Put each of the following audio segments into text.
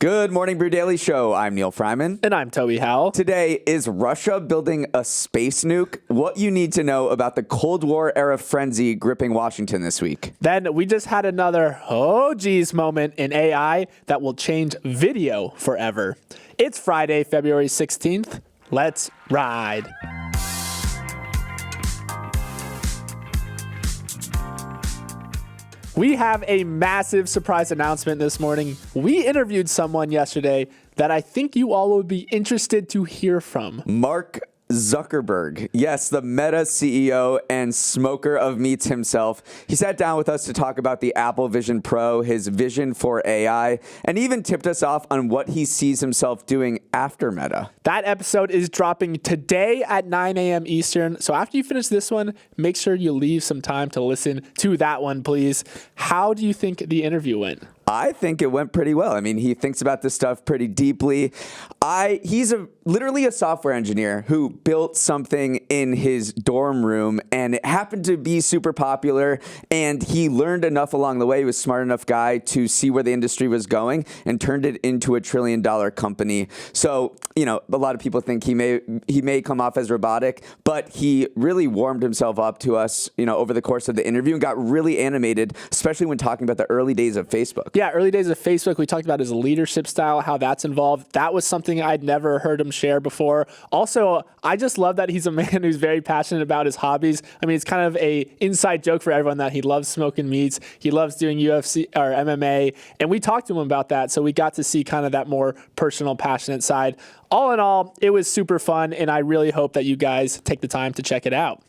Good morning, Brew Daily show. I'm Neal Freyman. And I'm Toby Howell. Today, is Russia building a space nuke? What you need to know about the Cold War era frenzy gripping Washington this week. Then we just had another oh geez moment in AI that will change video forever. It's Friday, February 16th. Let's ride. We have a massive surprise announcement this morning. We interviewed someone yesterday that I think you all will be interested to hear from. Mark Zuckerberg. Yes, the Meta CEO and smoker of meats himself. He sat down with us to talk about the Apple Vision Pro, his vision for AI, and even tipped us off on what he sees himself doing after Meta. That episode is dropping today at 9 a.m. Eastern. So after you finish this one, make sure you leave some time to listen to that one, please. How do you think the interview went? I think it went pretty well. I mean, he thinks about this stuff pretty deeply. He's literally a software engineer who built something in his dorm room, and it happened to be super popular, and he learned enough along the way. He was a smart enough guy to see where the industry was going and turned it into $1 trillion company. So, you know, a lot of people think he may come off as robotic, but he really warmed himself up to us, you know, over the course of the interview and got really animated, especially when talking about the early days of Facebook. Yeah, early days of Facebook, we talked about his leadership style, how that's involved. That was something I'd never heard him share before. Also, I just love that he's a man who's very passionate about his hobbies. I mean, it's kind of a inside joke for everyone that he loves smoking meats. He loves doing UFC or MMA. And we talked to him about that. So we got to see kind of that more personal, passionate side. All in all, it was super fun, and I really hope that you guys take the time to check it out.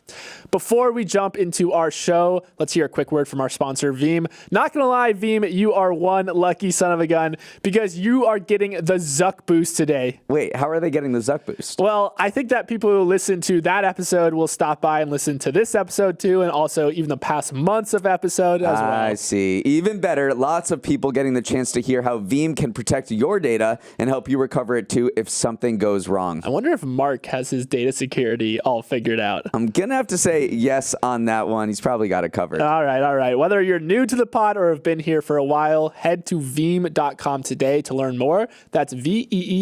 Before we jump into our show, let's hear a quick word from our sponsor, Veeam. Not gonna lie, Veeam, you are one lucky son of a gun because you are getting the Zuck Boost today. Wait, how are they getting the Zuck Boost? Well, I think that people who listen to that episode will stop by and listen to this episode too, and also even the past months of episode as well. I see. Even better, lots of people getting the chance to hear how Veeam can protect your data and help you recover it too if something goes wrong. I wonder if Mark has his data security all figured out. I'm going to have to say yes on that one. He's probably got it covered. All right. Whether you're new to the pod or have been here for a while, head to veeam.com today to learn more. That's veeam.com.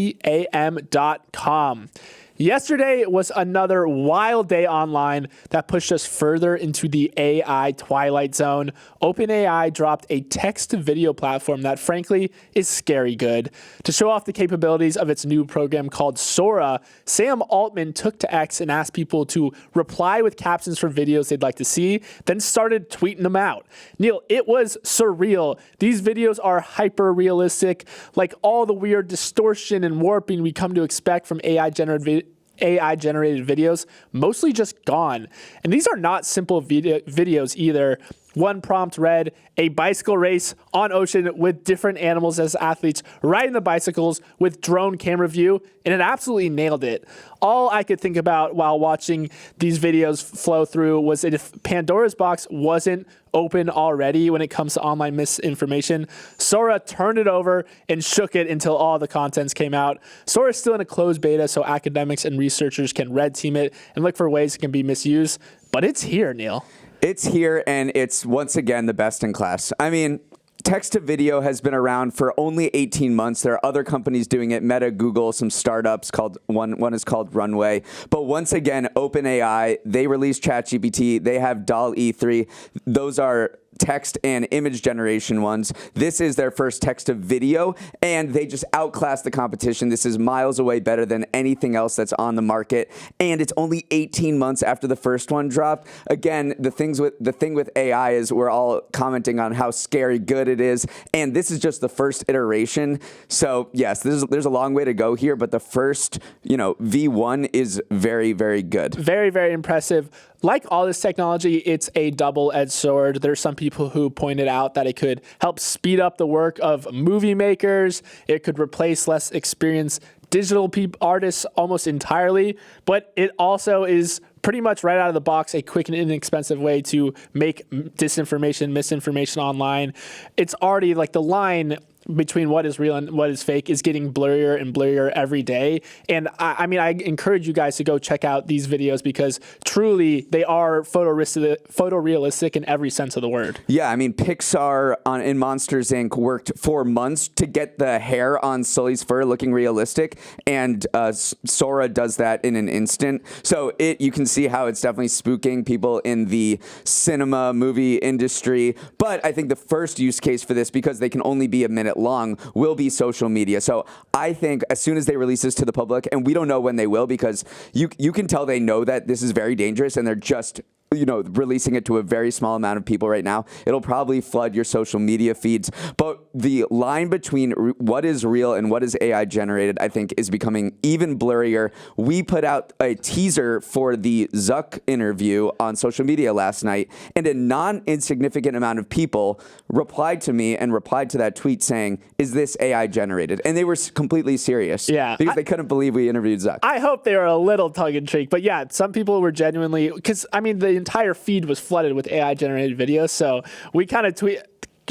Yesterday was another wild day online that pushed us further into the AI twilight zone. OpenAI dropped a text-to-video platform that, frankly, is scary good. To show off the capabilities of its new program called Sora, Sam Altman took to X and asked people to reply with captions for videos they'd like to see, then started tweeting them out. Neal, it was surreal. These videos are hyper-realistic, like all the weird distortion and warping we come to expect from AI-generated videos, mostly just gone. And these are not simple videos either. One prompt read, a bicycle race on ocean with different animals as athletes riding the bicycles with drone camera view, and it absolutely nailed it. All I could think about while watching these videos flow through was if Pandora's box wasn't open already when it comes to online misinformation, Sora turned it over and shook it until all the contents came out. Sora is still in a closed beta, so academics and researchers can red team it and look for ways it can be misused. But it's here, Neal. It's here, and it's once again the best in class. I mean, text to video has been around for only 18 months. There are other companies doing it, Meta, Google, some startups called one is called Runway. But once again, OpenAI, they released ChatGPT. They have DALL-E 3. Those are text and image generation ones. This is their first text to video, and they just outclass the competition. This is miles away better than anything else that's on the market, and it's only 18 months after the first one dropped. Again, the thing with AI is we're all commenting on how scary good it is, and this is just the first iteration. So yes, there's a long way to go here, but the first, V1 is very, very good. Very, very impressive. Like all this technology, it's a double-edged sword. There's some people who pointed out that it could help speed up the work of movie makers. It could replace less experienced digital artists almost entirely, but it also is pretty much right out of the box a quick and inexpensive way to make disinformation, misinformation online. It's already like the line between what is real and what is fake is getting blurrier and blurrier every day. And I mean, I encourage you guys to go check out these videos because truly they are photorealistic in every sense of the word. Yeah, I mean, Pixar in Monsters, Inc. worked for months to get the hair on Sully's fur looking realistic, and Sora does that in an instant. So you can see how it's definitely spooking people in the cinema movie industry. But I think the first use case for this, because they can only be a minute long, will be social media. So I think as soon as they release this to the public, and we don't know when they will, because you can tell they know that this is very dangerous and they're just releasing it to a very small amount of people right now. It'll probably flood your social media feeds. But the line between what is real and what is AI generated, I think, is becoming even blurrier. We put out a teaser for the Zuck interview on social media last night, and a non-insignificant amount of people replied to me and replied to that tweet saying, "Is this AI generated?" And they were completely serious. Yeah. Because they couldn't believe we interviewed Zuck. I hope they were a little tongue-in-cheek. But yeah, some people were genuinely, because I mean, the entire feed was flooded with AI generated videos. So we kind of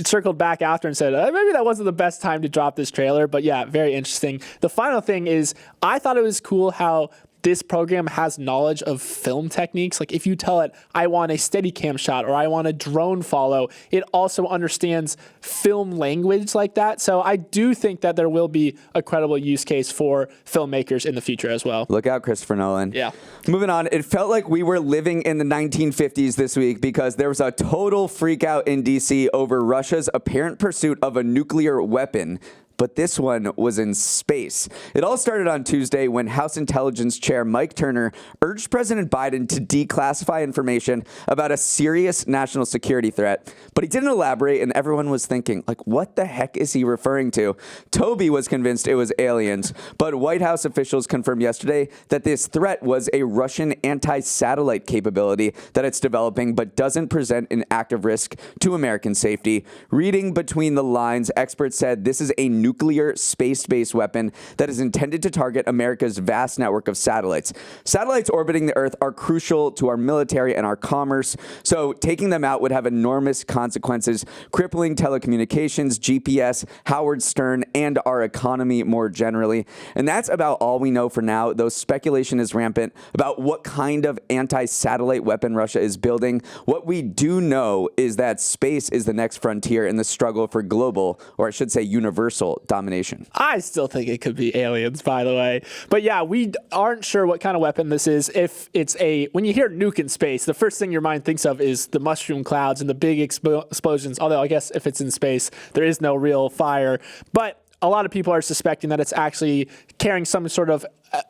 circled back after and said, maybe that wasn't the best time to drop this trailer. But yeah, very interesting. The final thing is, I thought it was cool how this program has knowledge of film techniques. Like if you tell it, I want a Steadicam shot or I want a drone follow, it also understands film language like that. So I do think that there will be a credible use case for filmmakers in the future as well. Look out, Christopher Nolan. Yeah. Moving on, it felt like we were living in the 1950s this week because there was a total freak out in DC over Russia's apparent pursuit of a nuclear weapon. But this one was in space. It all started on Tuesday when House Intelligence Chair Mike Turner urged President Biden to declassify information about a serious national security threat. But he didn't elaborate, and everyone was thinking, like, what the heck is he referring to? Toby was convinced it was aliens, but White House officials confirmed yesterday that this threat was a Russian anti-satellite capability that it's developing, but doesn't present an active risk to American safety. Reading between the lines, experts said this is a nuclear space-based weapon that is intended to target America's vast network of satellites. Satellites orbiting the Earth are crucial to our military and our commerce, so taking them out would have enormous consequences, crippling telecommunications, GPS, Howard Stern, and our economy more generally. And that's about all we know for now, though speculation is rampant about what kind of anti-satellite weapon Russia is building. What we do know is that space is the next frontier in the struggle for global, or I should say universal, domination. I still think it could be aliens, by the way. But yeah, we aren't sure what kind of weapon this is. If it's when you hear nuke in space, the first thing your mind thinks of is the mushroom clouds and the big explosions. Although I guess if it's in space, there is no real fire. But a lot of people are suspecting that it's actually carrying some sort of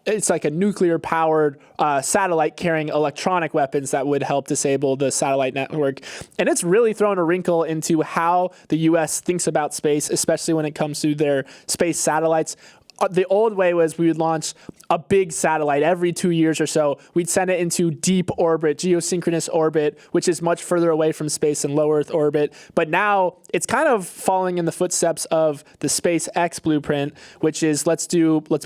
it's like a nuclear-powered satellite carrying electronic weapons that would help disable the satellite network. And it's really thrown a wrinkle into how the U.S. thinks about space, especially when it comes to their space satellites. The old way was we would launch a big satellite every 2 years or so. We'd send it into deep orbit, geosynchronous orbit, which is much further away from space than low Earth orbit. But now it's kind of following in the footsteps of the SpaceX blueprint, which is let's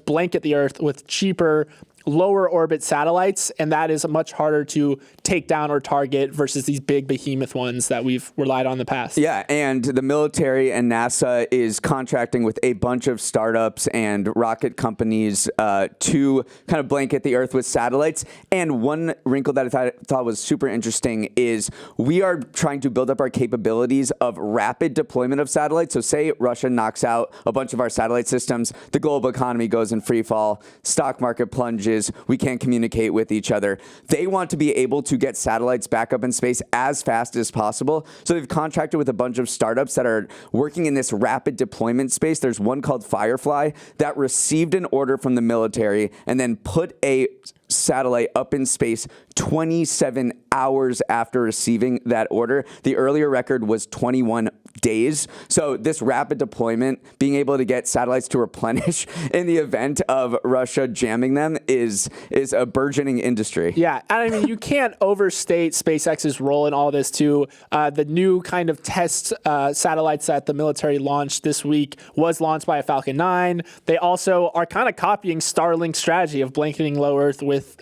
blanket the Earth with cheaper, lower orbit satellites, and that is much harder to take down or target versus these big behemoth ones that we've relied on in the past. Yeah, and the military and NASA is contracting with a bunch of startups and rocket companies to kind of blanket the Earth with satellites. And one wrinkle that I thought was super interesting is we are trying to build up our capabilities of rapid deployment of satellites. So say Russia knocks out a bunch of our satellite systems, the global economy goes in free fall, stock market plunges, we can't communicate with each other. They want to be able to get satellites back up in space as fast as possible. So they've contracted with a bunch of startups that are working in this rapid deployment space. There's one called Firefly that received an order from the military and then put a satellite up in space 27 hours after receiving that order. The earlier record was 21 days. So this rapid deployment, being able to get satellites to replenish in the event of Russia jamming them is a burgeoning industry. Yeah, and I mean, you can't overstate SpaceX's role in all this too. The new kind of test satellites that the military launched this week was launched by a Falcon 9. They also are kind of copying Starlink's strategy of blanketing low Earth with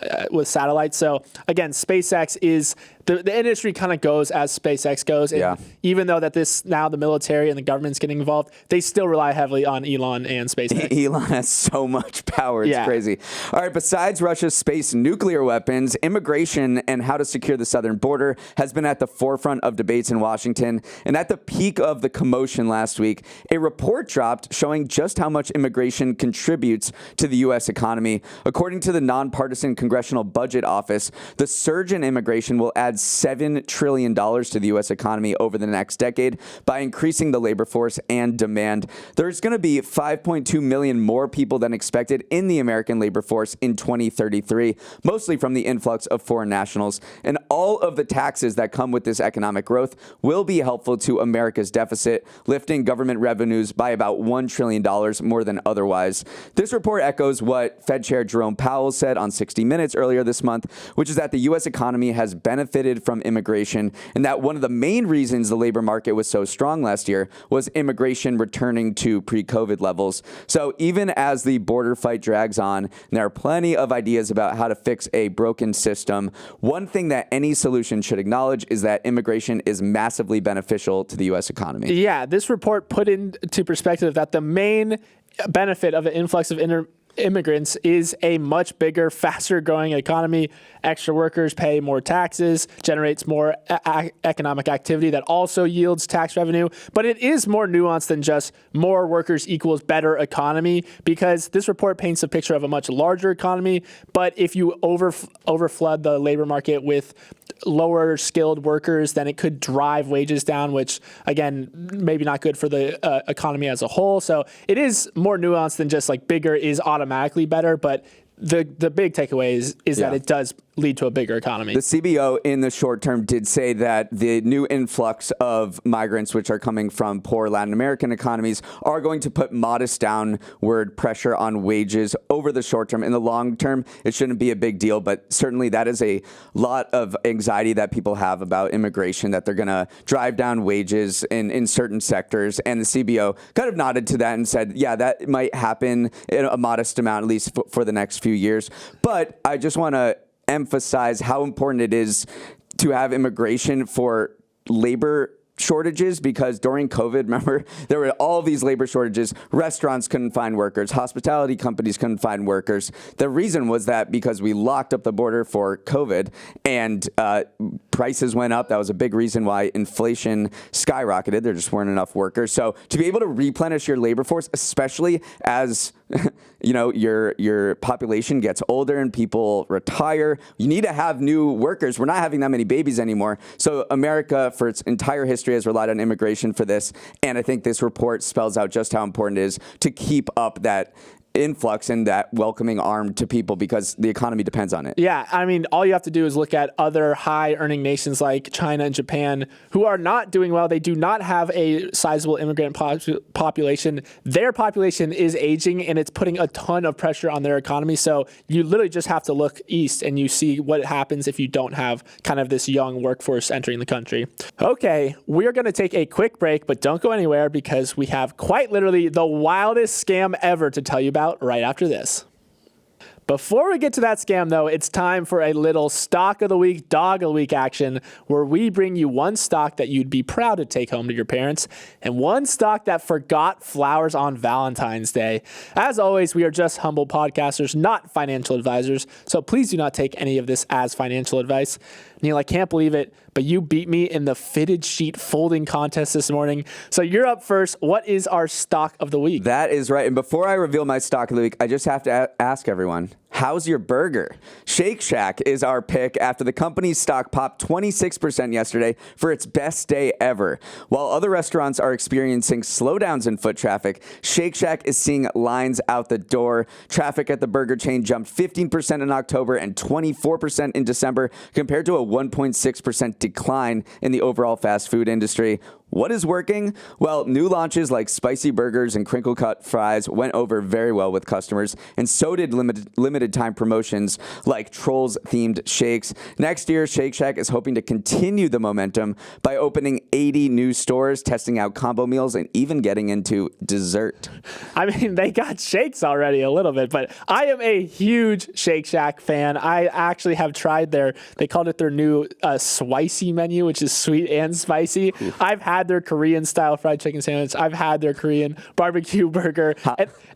satellites. So again, SpaceX is is the industry kind of goes as SpaceX goes. And even though that this now the military and the government's getting involved, they still rely heavily on Elon and SpaceX. Elon has so much power. It's crazy. All right. Besides Russia's space nuclear weapons, immigration and how to secure the southern border has been at the forefront of debates in Washington. And at the peak of the commotion last week, a report dropped showing just how much immigration contributes to the U.S. economy. According to the nonpartisan Congressional Budget Office, the surge in immigration will add $7 trillion to the U.S. economy over the next decade by increasing the labor force and demand. There's going to be 5.2 million more people than expected in the American labor force in 2033, mostly from the influx of foreign nationals. And all of the taxes that come with this economic growth will be helpful to America's deficit, lifting government revenues by about $1 trillion more than otherwise. This report echoes what Fed Chair Jerome Powell said on 60 Minutes earlier this month, which is that the U.S. economy has benefited from immigration, and that one of the main reasons the labor market was so strong last year was immigration returning to pre-COVID levels. So even as the border fight drags on, and there are plenty of ideas about how to fix a broken system, one thing that any solution should acknowledge is that immigration is massively beneficial to the U.S. economy. Yeah, this report put into perspective that the main benefit of the influx of immigrants is a much bigger, faster growing economy. Extra workers pay more taxes, generates more economic activity that also yields tax revenue. But it is more nuanced than just more workers equals better economy, because this report paints a picture of a much larger economy. But if you overflood the labor market with lower skilled workers, then it could drive wages down, which again, maybe not good for the economy as a whole. So it is more nuanced than just like bigger is automatically better, but the big takeaway is that it does lead to a bigger economy. The CBO in the short term did say that the new influx of migrants, which are coming from poor Latin American economies, are going to put modest downward pressure on wages over the short term. In the long term, it shouldn't be a big deal, but certainly that is a lot of anxiety that people have about immigration, that they're going to drive down wages in certain sectors. And the CBO kind of nodded to that and said, yeah, that might happen in a modest amount, at least for the next few years. But I just want to emphasize how important it is to have immigration for labor shortages, because during COVID, remember, there were all these labor shortages. Restaurants couldn't find workers. Hospitality companies couldn't find workers. The reason was that because we locked up the border for COVID and prices went up. That was a big reason why inflation skyrocketed. There just weren't enough workers. So to be able to replenish your labor force, especially as your population gets older and people retire, you need to have new workers. We're not having that many babies anymore. So America, for its entire history, has relied on immigration for this. And I think this report spells out just how important it is to keep up that influx and that welcoming arm to people, because the economy depends on it. Yeah, I mean, all you have to do is look at other high-earning nations like China and Japan, who are not doing well. They do not have a sizable immigrant population. Their population is aging, and it's putting a ton of pressure on their economy. So you literally just have to look east, and you see what happens if you don't have kind of this young workforce entering the country. Okay, we're going to take a quick break, but don't go anywhere, because we have quite literally the wildest scam ever to tell you about right after this. Before we get to that scam, though, it's time for a little stock of the week, dog of the week action, where we bring you one stock that you'd be proud to take home to your parents and one stock that forgot flowers on Valentine's Day. As always, we are just humble podcasters, not financial advisors, so please do not take any of this as financial advice. Neal, I can't believe it, but you beat me in the fitted sheet folding contest this morning. So you're up first. What is our stock of the week? That is right. And before I reveal my stock of the week, I just have to ask everyone, how's your burger? Shake Shack is our pick after the company's stock popped 26% yesterday for its best day ever. While other restaurants are experiencing slowdowns in foot traffic, Shake Shack is seeing lines out the door. Traffic at the burger chain jumped 15% in October and 24% in December, compared to a 1.6% decline in the overall fast food industry. What is working? Well, new launches like spicy burgers and crinkle cut fries went over very well with customers, and so did limited time promotions like Trolls themed shakes. Next year, Shake Shack is hoping to continue the momentum by opening 80 new stores, testing out combo meals, and even getting into dessert. I mean, they got shakes already a little bit, but I am a huge Shake Shack fan. I actually have tried they called it their new spicy menu, which is sweet and spicy. I've had their Korean style fried chicken sandwich. I've had their Korean barbecue burger.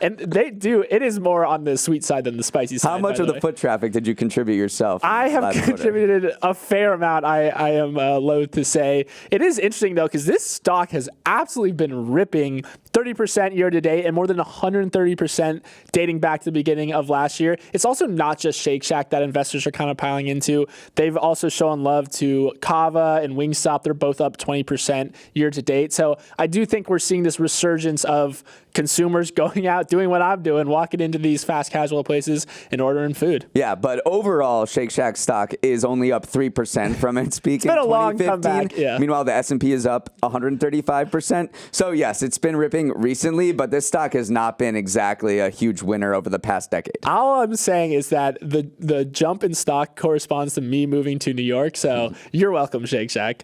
And it is more on the sweet side than the spicy side. How much of the foot traffic did you contribute yourself? I have contributed a fair amount, I am loath to say. It is interesting, though, because this stock has absolutely been ripping 30% year to date and more than 130% dating back to the beginning of last year. It's also not just Shake Shack that investors are kind of piling into. They've also shown love to Kava and Wingstop. They're both up 20% year to date. So I do think we're seeing this resurgence of consumers going out, doing what I'm doing, walking into these fast casual places and ordering food. Yeah, but overall, Shake Shack stock is only up 3% from its peak in 2015. It's been a long comeback. Yeah. Meanwhile, the S&P is up 135%. So yes, it's been ripping recently, but this stock has not been exactly a huge winner over the past decade. All I'm saying is that the jump in stock corresponds to me moving to New York. So you're welcome, Shake Shack.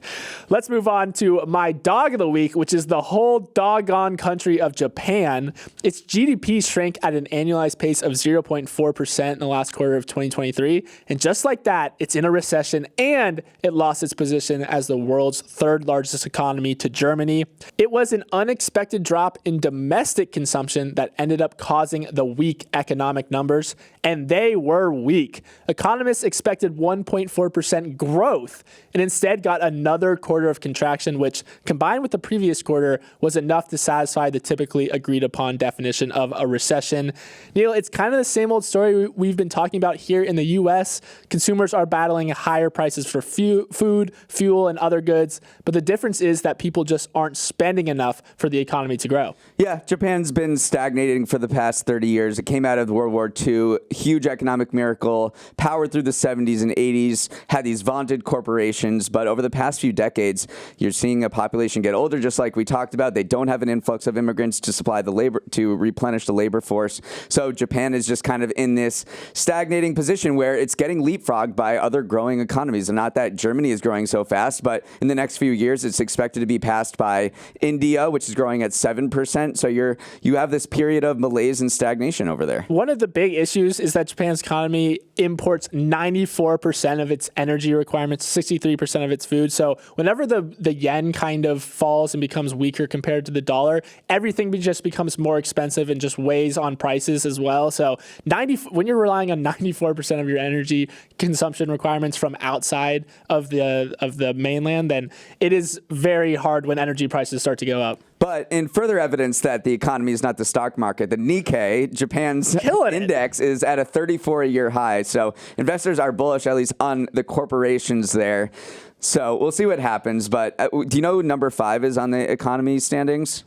Let's move on to my dog of the week, which is the whole doggone country of Japan. Its GDP shrank at an annualized pace of 0.4% in the last quarter of 2023. And just like that, it's in a recession and it lost its position as the world's third largest economy to Germany. It was an unexpected drop in domestic consumption that ended up causing the weak economic numbers, and they were weak. Economists expected 1.4% growth and instead got another quarter of contraction, which combined with the previous quarter was enough to satisfy the typically agreed upon definition of a recession. Neal, it's kind of the same old story we've been talking about here in the U.S. Consumers are battling higher prices for food, fuel, and other goods, but the difference is that people just aren't spending enough for the economy to grow. Yeah, Japan's been stagnating for the past 30 years. It came out of World War II, huge economic miracle, powered through the 70s and 80s, had these vaunted corporations, but over the past few decades, you're seeing a population get older, just like we talked about. They don't have an influx of immigrants to supply the labor, to replenish the labor force. So Japan is just kind of in this stagnating position where it's getting leapfrogged by other growing economies. And not that Germany is growing so fast, but in the next few years, it's expected to be passed by India, which is growing at 7%. So you have this period of malaise and stagnation over there. One of the big issues is that Japan's economy imports 94% of its energy requirements, 63% of its food. So whenever the yen kind of falls and becomes weaker compared to the dollar, everything just becomes more expensive and just weighs on prices as well. So when you're relying on 94% of your energy consumption requirements from outside of the mainland, then it is very hard when energy prices start to go up. But in further evidence that the economy is not the stock market, the Nikkei, Japan's index, is at a 34-year high. So investors are bullish, at least on the corporations there. So we'll see what happens. But do you know who number 5 is on the economy standings?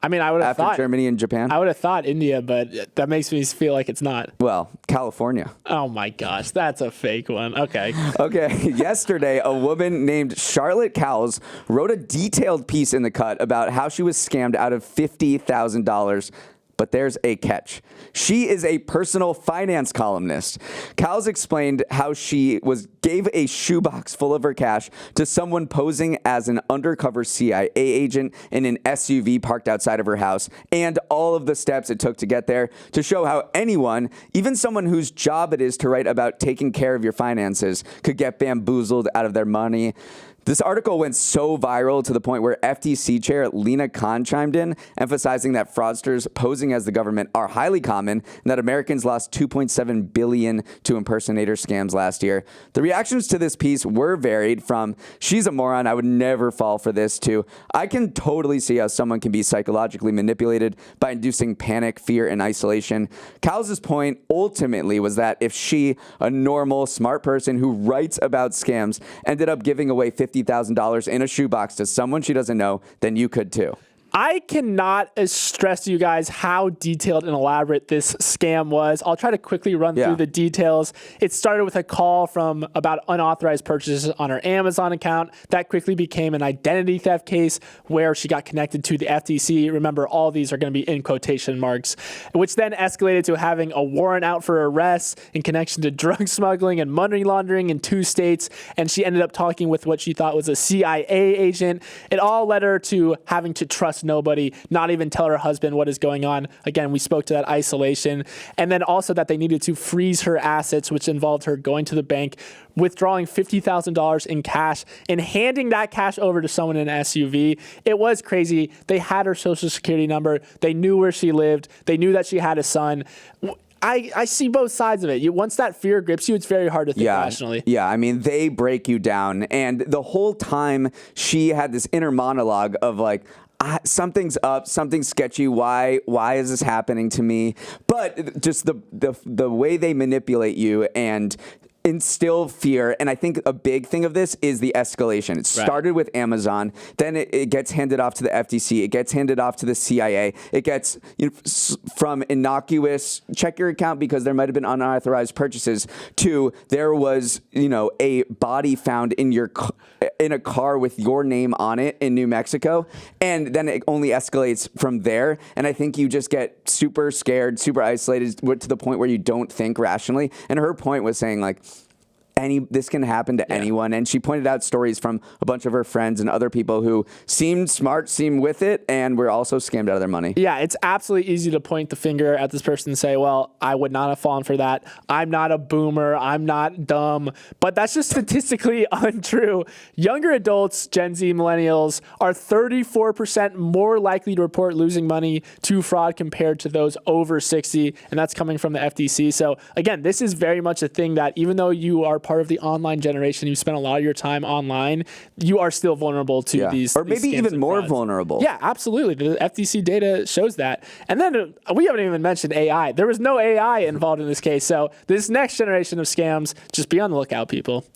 I mean, I would have thought Germany and Japan. I would have thought India, but that makes me feel like it's not. Well, California. Oh my gosh, that's a fake one. Okay. Okay. Yesterday, a woman named Charlotte Cowles wrote a detailed piece in The Cut about how she was scammed out of $50,000. But there's a catch. She is a personal finance columnist. Cowles explained how she gave a shoebox full of her cash to someone posing as an undercover CIA agent in an SUV parked outside of her house, and all of the steps it took to get there, to show how anyone, even someone whose job it is to write about taking care of your finances, could get bamboozled out of their money. This article went so viral to the point where FTC Chair Lena Khan chimed in, emphasizing that fraudsters posing as the government are highly common and that Americans lost $2.7 billion to impersonator scams last year. The reactions to this piece were varied, from "she's a moron, I would never fall for this," to "I can totally see how someone can be psychologically manipulated by inducing panic, fear, and isolation." Cowles' point ultimately was that if she, a normal, smart person who writes about scams, ended up giving away $50,000 in a shoebox to someone she doesn't know, then you could too. I cannot stress to you guys how detailed and elaborate this scam was. I'll try to quickly run through the details. It started with a call from about unauthorized purchases on her Amazon account. That quickly became an identity theft case where she got connected to the FTC. Remember, all these are going to be in quotation marks, which then escalated to having a warrant out for arrest in connection to drug smuggling and money laundering in 2 states. And she ended up talking with what she thought was a CIA agent. It all led her to having to trust nobody, not even tell her husband what is going on. Again, we spoke to that isolation. And then also that they needed to freeze her assets, which involved her going to the bank, withdrawing $50,000 in cash and handing that cash over to someone in an SUV. It was crazy. They had her social security number. They knew where she lived. They knew that she had a son. I see both sides of it. Once that fear grips you, it's very hard to think rationally. Yeah, I mean, they break you down. And the whole time she had this inner monologue of like, something's up, something's sketchy. Why is this happening to me? But just the way they manipulate you and instill fear. And I think a big thing of this is the escalation. It started with Amazon, then it gets handed off to the FTC, it gets handed off to the CIA, it gets from innocuous check your account because there might have been unauthorized purchases to there was a body found in a car with your name on it in New Mexico, and then it only escalates from there. And I think you just get super scared, super isolated to the point where you don't think rationally. And her point was saying like, this can happen to anyone. And she pointed out stories from a bunch of her friends and other people who seemed smart, seemed with it, and were also scammed out of their money. Yeah, it's absolutely easy to point the finger at this person and say, well, I would not have fallen for that. I'm not a boomer. I'm not dumb. But that's just statistically untrue. Younger adults, Gen Z, millennials, are 34% more likely to report losing money to fraud compared to those over 60. And that's coming from the FTC. So again, this is very much a thing that even though you are part of the online generation, you spend a lot of your time online, you are still vulnerable to these or maybe even more frauds. Vulnerable. Yeah, absolutely. The FTC data shows that. And then we haven't even mentioned AI. There was no AI involved in this case. So this next generation of scams, just be on the lookout, people.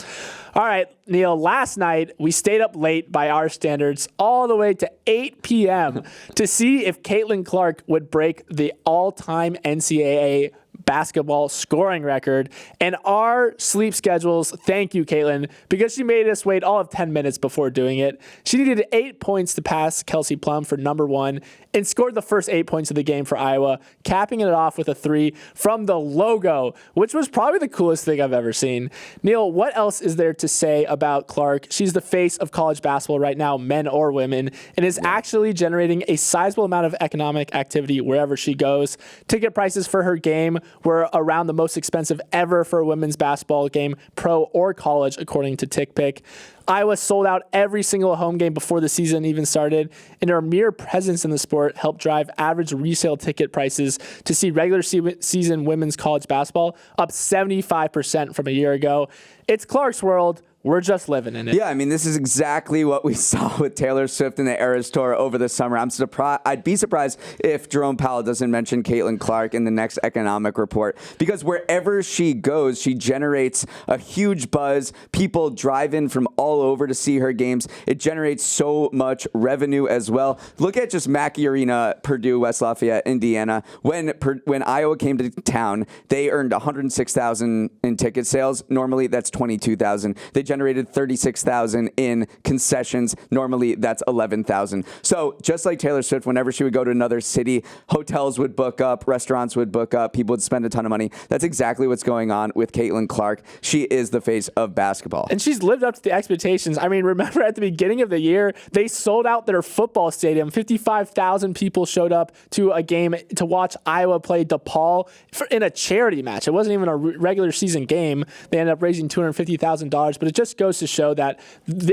All right, Neal, last night we stayed up late by our standards all the way to 8 p.m. to see if Caitlin Clark would break the all-time NCAA basketball scoring record. And our sleep schedules, thank you, Caitlin, because she made us wait all of 10 minutes before doing it. She needed 8 points to pass Kelsey Plum for number 1 and scored the first 8 points of the game for Iowa, capping it off with a 3 from the logo, which was probably the coolest thing I've ever seen. Neal, what else is there to say about Clark? She's the face of college basketball right now, men or women, and is actually generating a sizable amount of economic activity wherever she goes. Ticket prices for her game were around the most expensive ever for a women's basketball game, pro or college, according to TickPick. Iowa sold out every single home game before the season even started, and her mere presence in the sport helped drive average resale ticket prices to see regular season women's college basketball up 75% from a year ago. It's Clark's world. We're just living in it. Yeah, I mean, this is exactly what we saw with Taylor Swift and the Eras Tour over the summer. I'd be surprised if Jerome Powell doesn't mention Caitlin Clark in the next economic report, because wherever she goes, she generates a huge buzz. People drive in from all over to see her games. It generates so much revenue as well. Look at just Mackey Arena, Purdue, West Lafayette, Indiana. When Iowa came to town, they earned $106,000 in ticket sales. Normally, that's $22,000. They generated $36,000 in concessions. Normally, that's $11,000. So just like Taylor Swift, whenever she would go to another city, hotels would book up, restaurants would book up, people would spend a ton of money. That's exactly what's going on with Caitlin Clark. She is the face of basketball. And she's lived up to the expectations. I mean, remember at the beginning of the year, they sold out their football stadium. 55,000 people showed up to a game to watch Iowa play DePaul in a charity match. It wasn't even a regular season game. They ended up raising $250,000, but it just goes to show that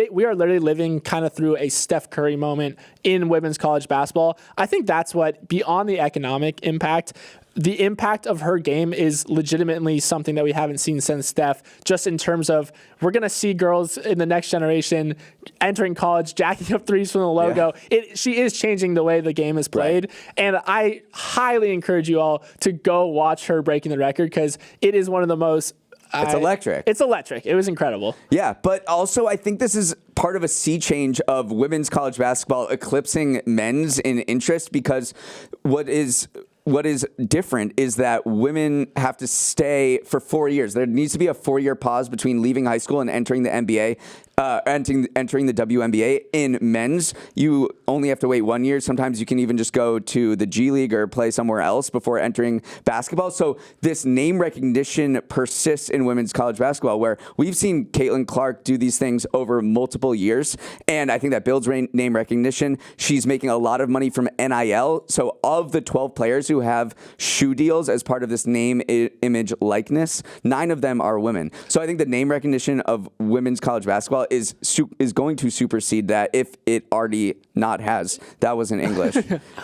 we are literally living kind of through a Steph Curry moment in women's college basketball. I think that's what, beyond the economic impact, the impact of her game is legitimately something that we haven't seen since Steph, just in terms of we're going to see girls in the next generation entering college, jacking up threes from the logo. Yeah. She is changing the way the game is played. Right. And I highly encourage you all to go watch her breaking the record, because it is one of the most It's electric. It's electric. It was incredible. Yeah, but also I think this is part of a sea change of women's college basketball eclipsing men's in interest, because what is different is that women have to stay for 4 years. There needs to be a 4-year pause between leaving high school and entering the NBA, entering the WNBA. In men's, you only have to wait 1 year. Sometimes you can even just go to the G League or play somewhere else before entering basketball. So this name recognition persists in women's college basketball, where we've seen Caitlin Clark do these things over multiple years. And I think that builds name recognition. She's making a lot of money from NIL. So of the 12 players who have shoe deals as part of this name, image, likeness, 9 of them are women. So I think the name recognition of women's college basketball is going to supersede that, if it already not has. That was in English.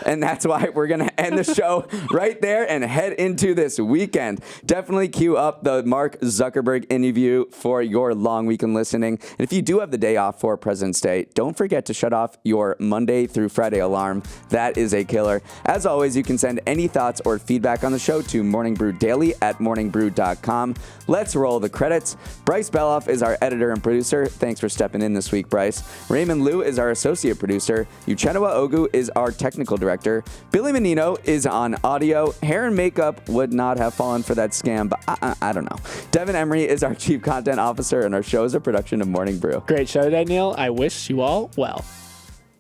And that's why we're going to end the show right there and head into this weekend. Definitely queue up the Mark Zuckerberg interview for your long weekend listening. And if you do have the day off for President's Day, don't forget to shut off your Monday through Friday alarm. That is a killer. As always, you can send any thoughts or feedback on the show to morningbrew@morningbrew.com. Let's roll the credits. Bryce Beloff is our editor and producer. Thanks for stepping in this week, Bryce. Raymond Liu is our associate producer. Uchenna Ogu is our technical director. Billy Menino is on audio. Hair and makeup would not have fallen for that scam, but I don't know. Devin Emery is our chief content officer, and our show is a production of Morning Brew. Great show today, Neal. I wish you all well.